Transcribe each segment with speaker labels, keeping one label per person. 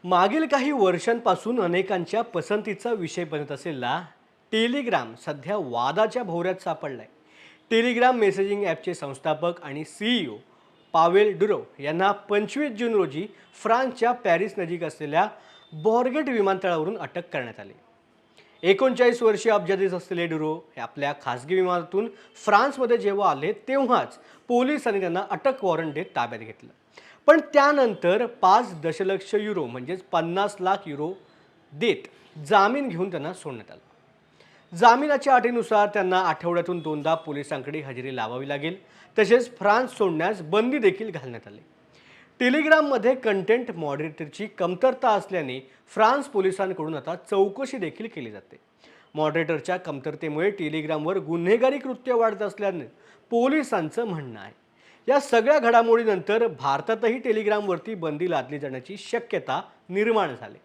Speaker 1: मागील काही वर्षांपासून अनेकांच्या पसंतीचा विषय बनत असलेला टेलिग्राम सध्या वादाच्या भोवऱ्यात सापडलाय. टेलिग्राम मेसेजिंग ॲपचे संस्थापक आणि सीईओ पावेल डुरो यांना 25 जून रोजी फ्रान्सच्या पॅरिस नजीक असलेल्या बॉर्गेट विमानतळावरून अटक करण्यात आली. 39 वर्षीय अब्जाधीश असलेले डुरो हे आपल्या खासगी विमानातून फ्रान्समध्ये जेव्हा आले तेव्हाच पोलिसांनी त्यांना अटक वॉरंट देत ताब्यात घेतलं. पण त्यानंतर 5 दशलक्ष युरो म्हणजेच 50 लाख युरो देत जामीन घेऊन त्यांना सोडण्यात आलं. जामिनाच्या अटीनुसार त्यांना आठवड्यातून 2दा पोलिसांकडे हजेरी लावावी लागेल. तसेच फ्रान्स सोडण्यास बंदी देखील घालण्यात आली. टेलिग्राममध्ये कंटेंट मॉडरेटरची कमतरता असल्याने फ्रान्स पोलिसांकडून आता चौकशी देखील केली जाते. मॉडरेटरच्या कमतरतेमुळे टेलिग्रामवर गुन्हेगारी कृत्य वाढत असल्यानं पोलिसांचं म्हणणं आहे. या सगळ्या घडामोडीनंतर भारतातही टेलिग्रामवरती बंदी लादली जाण्याची शक्यता निर्माण झाली.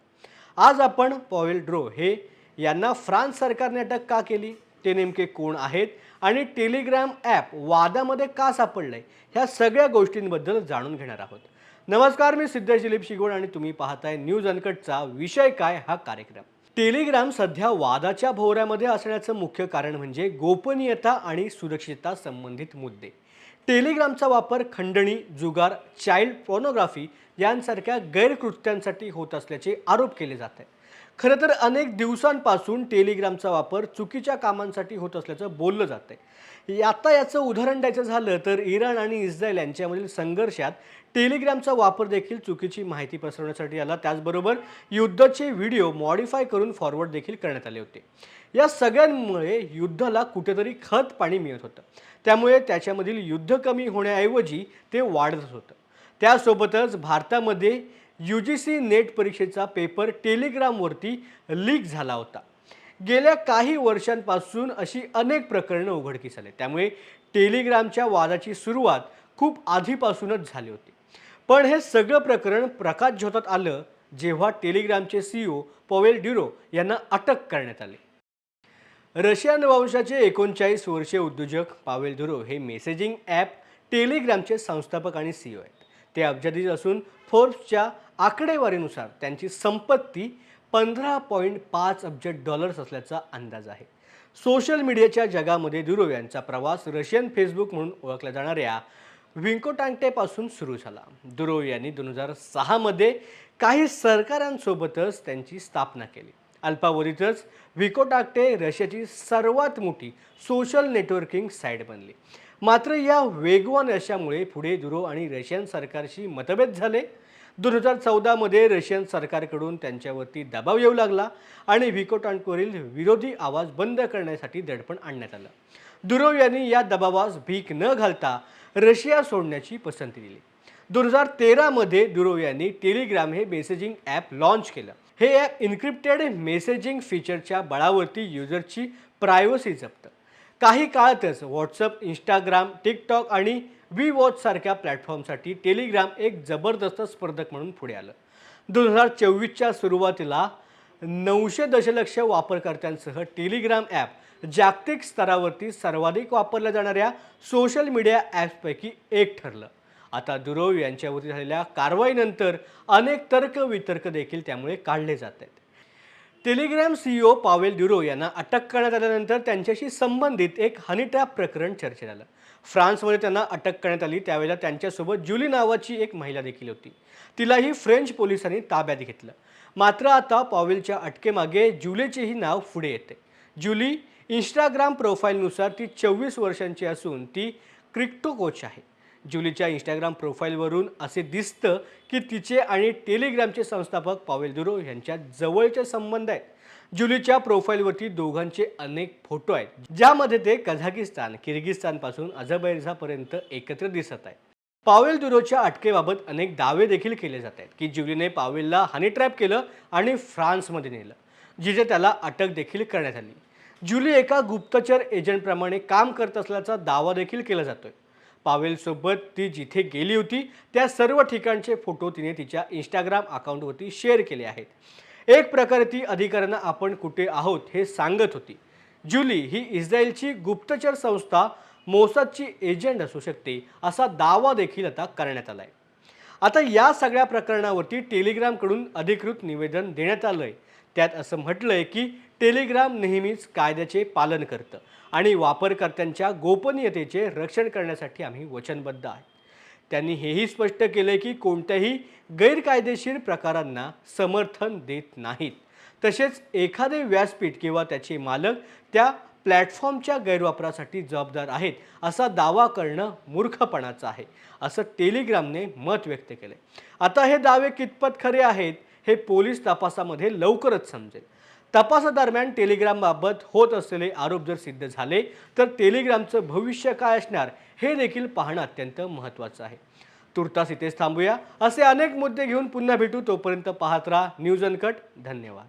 Speaker 1: आज आपण पॉवेल ड्रो हे यांना फ्रान्स सरकारने अटक का केली, ते नेमके कोण आहेत आणि टेलिग्राम ॲप वादामध्ये का सापडलंय, ह्या सगळ्या गोष्टींबद्दल जाणून घेणार आहोत. नमस्कार, मी सिद्धेश दिलीप शिगोण आणि तुम्ही पाहताय न्यूज अनकटचा विषय काय हा कार्यक्रम. टेलिग्राम सध्या वादाच्या भोवऱ्यामध्ये असण्याचं मुख्य कारण म्हणजे गोपनीयता आणि सुरक्षितता संबंधित मुद्दे. टेलिग्रामचा वापर खंडणी, जुगार, चाइल्ड पोर्नोग्राफी यांसारख्या गैरकृत्यांसाठी होत असल्याचे आरोप केले जात आहेत. खरं तर अनेक दिवसांपासून टेलिग्रामचा वापर चुकीच्या कामांसाठी होत असल्याचं बोललं जात आहे. आता याचं उदाहरण द्यायचं झालं तर इराण आणि इस्रायल यांच्यामधील संघर्षात टेलिग्रामचा वापर देखील चुकीची माहिती पसरवण्यासाठी आला. त्याचबरोबर युद्धाचे व्हिडिओ मॉडिफाय करून फॉरवर्ड देखील करण्यात आले होते. या सगळ्यांमुळे युद्धाला कुठेतरी खत पाणी मिळत होतं. त्यामुळे त्याच्यामधील युद्ध कमी होण्याऐवजी ते वाढत होतं. त्यासोबतच भारतामध्ये UGC नेट परीक्षेचा पेपर टेलिग्रामवरती लीक झाला होता. गेल्या काही वर्षांपासून अशी अनेक प्रकरणं उघडकीस आली. त्यामुळे टेलिग्रामच्या वादाची सुरुवात खूप आधीपासूनच झाली होती. पण हे सगळं प्रकरण प्रकाशझोतात आलं जेव्हा टेलिग्रामचे CEO पॉवेल ड्युरो यांना अटक करण्यात आली. रशियन वंशाचे 39 वर्षीय उद्योजक पावेल डुरो हे मेसेजिंग ॲप टेलिग्रामचे संस्थापक आणि CEO आहेत. ते अब्जाधीश असून फोर्ब्सच्या आकडेवारीनुसार त्यांची संपत्ती $15.5 अब्ज असल्याचा अंदाज आहे. सोशल मीडियाच्या जगामध्ये डुरो यांचा प्रवास रशियन फेसबुक म्हणून ओळखल्या जाणाऱ्या विंकोटांगटेपासून सुरू झाला. डुरो यांनी 2006 मध्ये काही सरकारांसोबतच त्यांची स्थापना केली. अल्पावधीतच विकोटाक्टे रशियाची सर्वात मोठी सोशल नेटवर्किंग साईट बनली. मात्र या वेगवान यशामुळे पुढे डुरो आणि रशियन सरकारशी मतभेद झाले. 2014 मध्ये रशियन सरकारकडून त्यांच्यावरती दबाव येऊ लागला आणि विकोटांकवरील विरोधी आवाज बंद करण्यासाठी दडपण आणण्यात आलं. डुरो यांनी या दबावास भीक न घालता रशिया सोडण्याची पसंती दिली. 2013 मध्ये डुरो यांनी टेलिग्राम हे मेसेजिंग ॲप लॉन्च केलं. हे ॲप इन्क्रिप्टेड मेसेजिंग फीचरच्या बळावरती युजरची प्रायव्हसी जपतं. काही काळातच व्हॉट्सअप, इंस्टाग्राम, टिकटॉक आणि WeWatch सारख्या प्लॅटफॉर्मसाठी टेलिग्राम एक जबरदस्त स्पर्धक म्हणून पुढे आलं. 2024च्या सुरुवातीला 900 दशलक्ष वापरकर्त्यांसह टेलिग्राम ॲप जागतिक स्तरावरती सर्वाधिक वापरल्या जाणाऱ्या सोशल मीडिया ॲप्सपैकी एक ठरलं. आता डुरो यांच्यावरती झालेल्या कारवाईनंतर अनेक तर्क-वितर्क देखील त्यामुळे काढले जात आहेत. टेलिग्राम CEO पावेल ड्युरो यांना अटक करण्यात आल्यानंतर त्यांच्याशी संबंधित एक हनी ट्रॅप प्रकरण चर्चेत आलं. फ्रान्समध्ये त्यांना अटक करण्यात आली. त्यावेळेला त्यांच्यासोबत जुली नावाची एक महिला देखील होती. तिलाही फ्रेंच पोलिसांनी ताब्यात घेतलं. मात्र आता पावेलच्या अटकेमागे जुलीचेही नाव पुढे येते. जुली इंस्टाग्राम प्रोफाईलनुसार ती 24 वर्षांची असून ती क्रिप्टो कोच आहे. जुलीच्या इंस्टाग्राम प्रोफाईलवरून असे दिसतं की तिचे आणि टेलिग्रामचे संस्थापक पावेल डुरो यांच्यात जवळचे संबंध आहेत. जुलीच्या प्रोफाईलवरती दोघांचे अनेक फोटो आहेत, ज्यामध्ये ते कझाकिस्तान, किर्गिस्तानपासून अझरबैजानपर्यंत एकत्र दिसत आहेत. पावेल डुरोच्या अटकेबाबत अनेक दावे देखील केले जात आहेत की जुलीने पावेलला हनी ट्रॅप केलं आणि फ्रान्समध्ये नेलं, जिथे त्याला अटक देखील करण्यात आली. जुली एका गुप्तचर एजंटप्रमाणे काम करत असल्याचा दावा देखील केला जातोय. पावेलसोबत ती जिथे गेली होती त्या सर्व ठिकाणचे फोटो तिने तिच्या इंस्टाग्राम अकाउंटवरती शेअर केले आहेत. एक प्रकारे ती अधिकाऱ्यांना आपण कुठे आहोत हे सांगत होती. जुली ही इस्रायलची गुप्तचर संस्था मोसादची एजंट असू शकते असा दावा देखील आता करण्यात आलाय. आता या सगळ्या प्रकरणावरती टेलिग्रामकडून अधिकृत निवेदन देण्यात आलंय. त्यात असं म्हटलंय की टेलिग्राम नेहमीच कायद्याचे पालन करतं आणि वापरकर्त्यांच्या गोपनीयतेचे रक्षण करण्यासाठी आम्ही वचनबद्ध आहे. त्यांनी हेही स्पष्ट केले की कोणत्याही गैरकायदेशीर प्रकारांना समर्थन देत नाहीत. तसेच एखादे व्यासपीठ किंवा त्याचे मालक त्या प्लॅटफॉर्मच्या गैरवापरासाठी जबाबदार आहेत असा दावा करणं मूर्खपणाचं आहे, असं टेलिग्रामने मत व्यक्त केले. आता हे दावे कितपत खरे आहेत हे पोलीस तपासामध्ये लवकरच समजेल. तपासादरम्यान टेलिग्रामबाबत होत असलेले आरोप जर सिद्ध झाले तर टेलिग्रामचं भविष्य काय असणार हे देखील पाहणं अत्यंत महत्त्वाचं आहे. तुर्तास इथेच थांबूया. असे अनेक मुद्दे घेऊन पुन्हा भेटू. तोपर्यंत पाहत राहा न्यूज अनकट. धन्यवाद.